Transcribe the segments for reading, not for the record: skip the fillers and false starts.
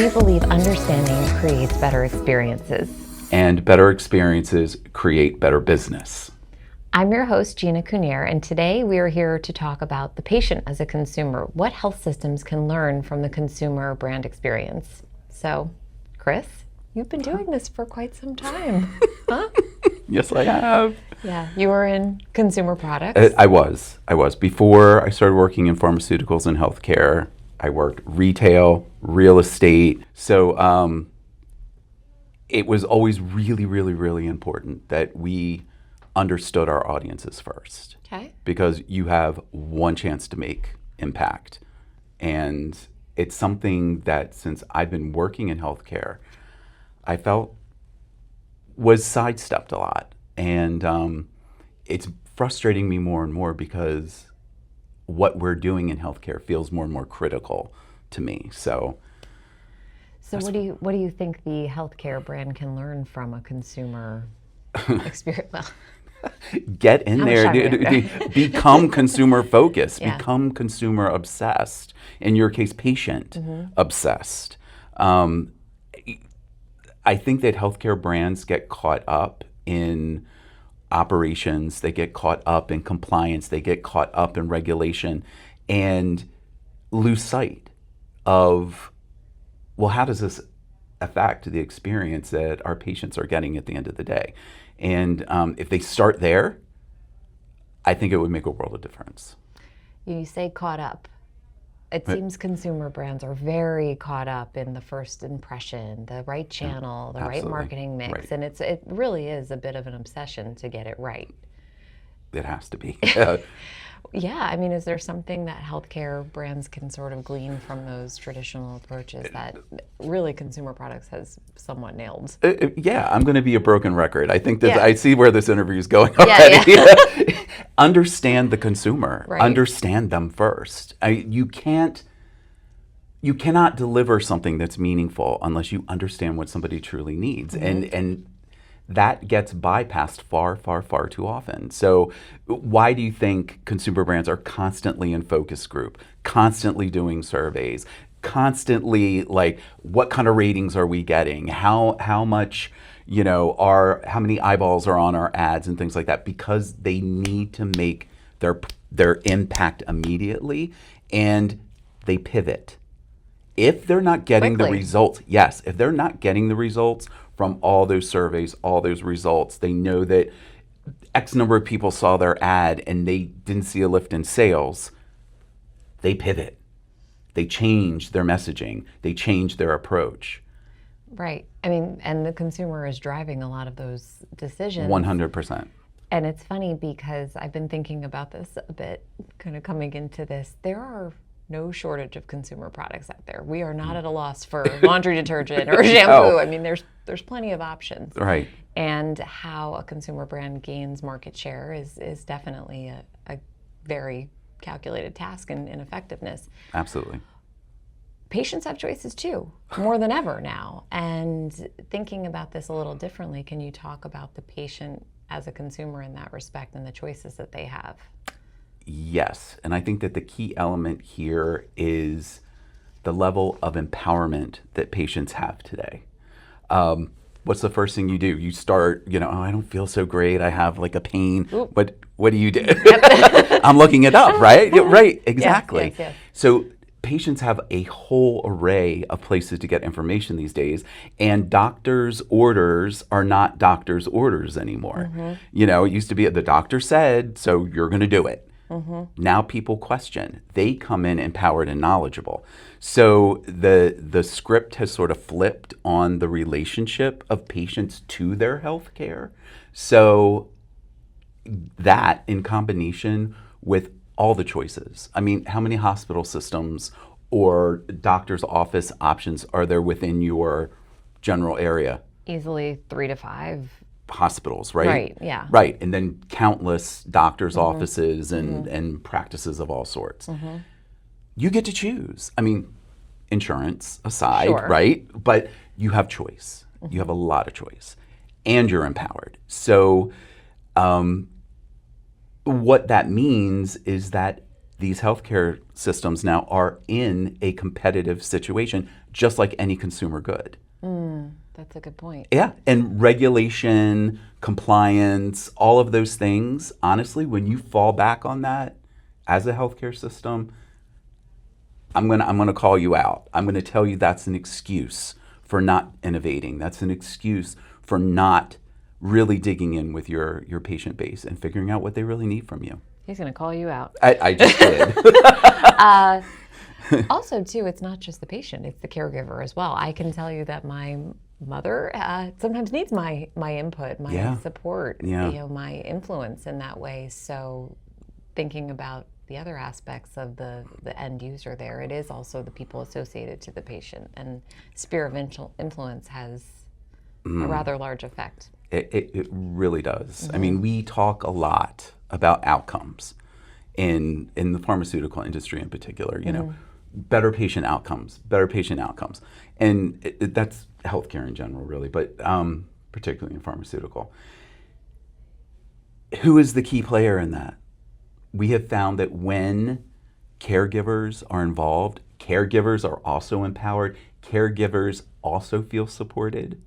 we believe understanding creates better experiences. And better experiences create better business. I'm your host, Gina Cuniere, and today we are here to talk about the patient as a consumer, what health systems can learn from the consumer brand experience. So, Chris, you've been doing this for quite some time, huh? Yes, I have. Yeah, you were in consumer products. I was. Before I started working in pharmaceuticals and healthcare, I worked retail, real estate. So it was always really, really, really important that we understood our audiences first. Okay. Because you have one chance to make impact. And it's something that since I've been working in healthcare, I felt was sidestepped a lot. And it's frustrating me more and more because what we're doing in healthcare feels more and more critical to me. So what do you think the healthcare brand can learn from a consumer experience? Well, get in there, become consumer focused, Yeah. become consumer obsessed. In your case, patient obsessed. I think that healthcare brands get caught up in operations, they get caught up in compliance, they get caught up in regulation, and lose sight of, well, how does this affect the experience that our patients are getting at the end of the day? And if they start there, I think it would make a world of difference. you say caught up. It seems consumer brands are very caught up in the first impression, the right channel, the right absolutely. marketing mix, Right. and it really is a bit of an obsession to get it right. It has to be. Yeah, I mean, is there something that healthcare brands can sort of glean from those traditional approaches that really consumer products has somewhat nailed? Yeah, I'm going to be a broken record. I think that Yeah. I see where this interview is going Yeah, already. Understand the consumer. Right. Understand them first. You cannot deliver something that's meaningful unless you understand what somebody truly needs. And that gets bypassed far, far, far too often. So why do you think consumer brands are constantly in focus group, constantly doing surveys, constantly like, what kind of ratings are we getting? How much, how many eyeballs are on our ads and things like that? Because they need to make their impact immediately, and they pivot. If they're not getting the Quickly. results, yes, if they're not getting the results from all those surveys, all those results, they know that X number of people saw their ad and they didn't see a lift in sales, they pivot. They change their messaging. They change their approach. Right. I mean, and the consumer is driving a lot of those decisions. 100%. And it's funny because I've been thinking about this a bit, kind of coming into this. There are no shortage of consumer products out there. We are not at a loss for laundry detergent or shampoo. No. I mean, there's plenty of options. Right. And how a consumer brand gains market share is definitely a very calculated task in effectiveness. Absolutely. Patients have choices too, more than ever now. And thinking about this a little differently, can you talk about the patient as a consumer in that respect and the choices that they have? Yes, and I think that the key element here is the level of empowerment that patients have today. What's the first thing you do? You start, oh, I don't feel so great. I have like a pain. Oop. What do you do? I'm looking it up, right? Yeah, right, exactly. Yes. So patients have a whole array of places to get information these days, and doctors' orders are not doctors' orders anymore. It used to be the doctor said, so you're going to do it. Now people question. They come in empowered and knowledgeable. So the script has sort of flipped on the relationship of patients to their health care. So that in combination with all the choices. I mean, how many hospital systems or doctor's office options are there within your general area? Easily 3 to 5. Hospitals, right? Right, yeah. Right, and then countless doctors' offices and practices of all sorts. You get to choose. I mean, insurance aside, Sure. right? But you have choice. You have a lot of choice. And you're empowered. So what that means is that these healthcare systems now are in a competitive situation, just like any consumer good. That's a good point. Yeah, and regulation, compliance, all of those things, honestly, when you fall back on that as a healthcare system, I'm gonna call you out. I'm gonna tell you that's an excuse for not innovating. That's an excuse for not really digging in with your patient base and figuring out what they really need from you. He's going to call you out. I just did. Also, too, it's not just the patient, it's the caregiver as well. I can tell you that my mother sometimes needs my input, my support, my influence in that way. So thinking about the other aspects of the end user there, it is also the people associated to the patient. And sphere of influence has a rather large effect. It really does. I mean, we talk a lot about outcomes in the pharmaceutical industry in particular, you know, better patient outcomes. And that's healthcare in general, really, but particularly in pharmaceutical. Who is the key player in that? We have found that when caregivers are involved, caregivers are also empowered, caregivers also feel supported.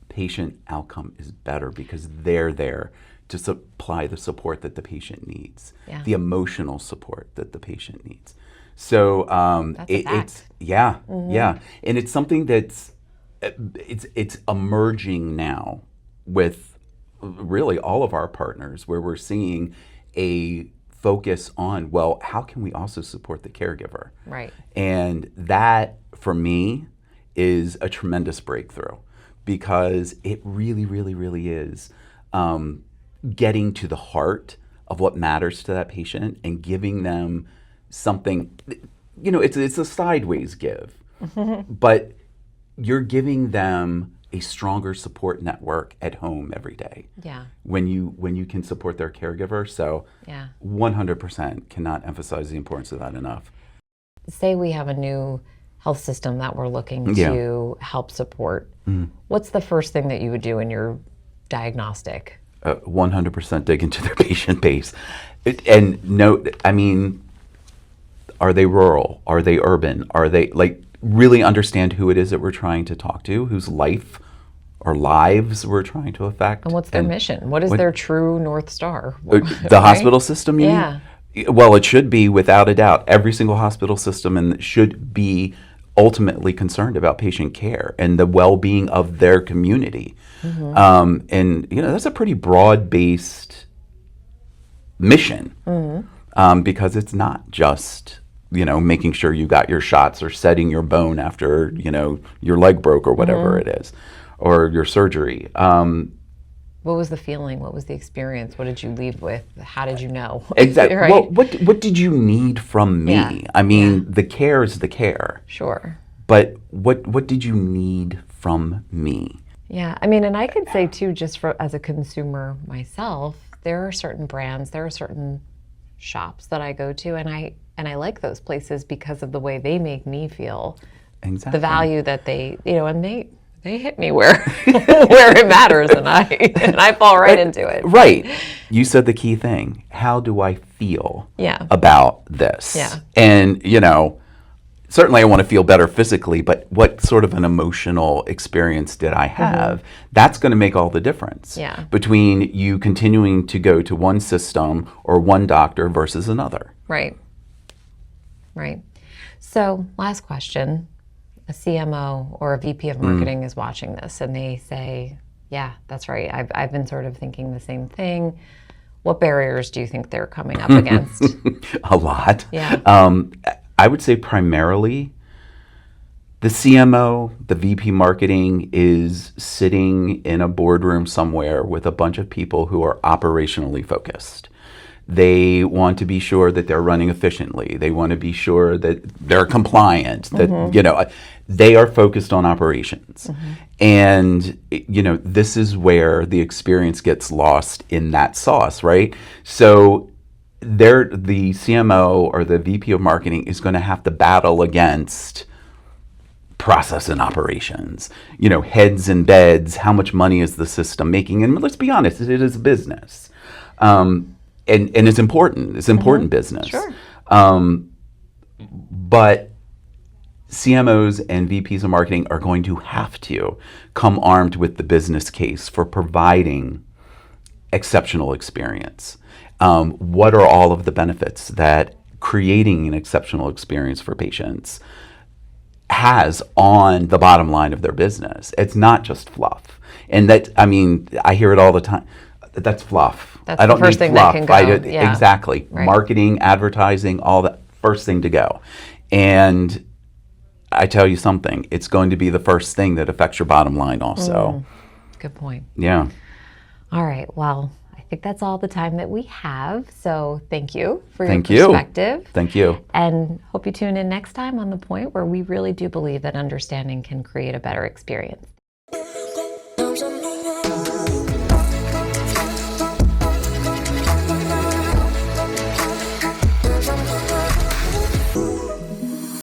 Patient outcome is better because they're there to supply the support that the patient needs, the emotional support that the patient needs. So it's and it's something that's it's emerging now with really all of our partners, where we're seeing a focus on, well, how can we also support the caregiver? Right. And that, for me, is a tremendous breakthrough, because it really, really, really is getting to the heart of what matters to that patient and giving them something. You know, it's a sideways give, but you're giving them a stronger support network at home every day. Yeah. When you can support their caregiver. So 100% cannot emphasize the importance of that enough. Say we have a new health system that we're looking to help support. What's the first thing that you would do in your diagnostic? 100% dig into their patient base. And note, I mean, are they rural? Are they urban? Are they, like, really understand who it is that we're trying to talk to, whose life or lives we're trying to affect. And what's their mission? What is their true North Star? The hospital system, you mean? Well, it should be, without a doubt. Every single hospital system should be ultimately concerned about patient care and the well-being of their community. And, you know, that's a pretty broad-based mission, because it's not just, you know, making sure you got your shots or setting your bone after, you know, your leg broke or whatever it is, or your surgery. What was the feeling? What was the experience? What did you leave with? How did you know? Exactly. Right? Well, what did you need from me? Yeah. I mean, the care is the care. Sure. But what did you need from me? Yeah, I mean, and I could say too, just as a consumer myself, there are certain brands, there are certain shops that I go to, and I like those places because of the way they make me feel. Exactly. The value that they, you know, and they hit me where where it matters, and I fall right into it. Right. You said the key thing. How do I feel about this? Yeah. And, you know, certainly I want to feel better physically, but what sort of an emotional experience did I have? That's going to make all the difference between you continuing to go to one system or one doctor versus another. Right. Right. So, last question. A CMO or a VP of marketing is watching this and they say, yeah, that's right. I've been sort of thinking the same thing. What barriers do you think they're coming up against? A lot. Yeah. I would say primarily the CMO, the VP marketing, is sitting in a boardroom somewhere with a bunch of people who are operationally focused. They want to be sure that they're running efficiently. They want to be sure that they're compliant, that, you know, they are focused on operations. And, you know, this is where the experience gets lost in that sauce, right? So the CMO or the VP of marketing is going to have to battle against process and operations, you know, heads and beds, how much money is the system making? And let's be honest, it is a business. and it's important. It's important business. Sure. But CMOs and VPs of marketing are going to have to come armed with the business case for providing exceptional experience. What are all of the benefits that creating an exceptional experience for patients has on the bottom line of their business? It's not just fluff. And that, I mean, I hear it all the time. That's fluff. That's I don't the first need thing fluff. that can go. Yeah. Exactly. Right. Marketing, advertising, all that, first thing to go. And I tell you something, it's going to be the first thing that affects your bottom line also. Good point. Yeah. All right. Well, I think that's all the time that we have. So thank you for your Thank you. perspective. Thank you. And hope you tune in next time on The Point, where we really do believe that understanding can create a better experience.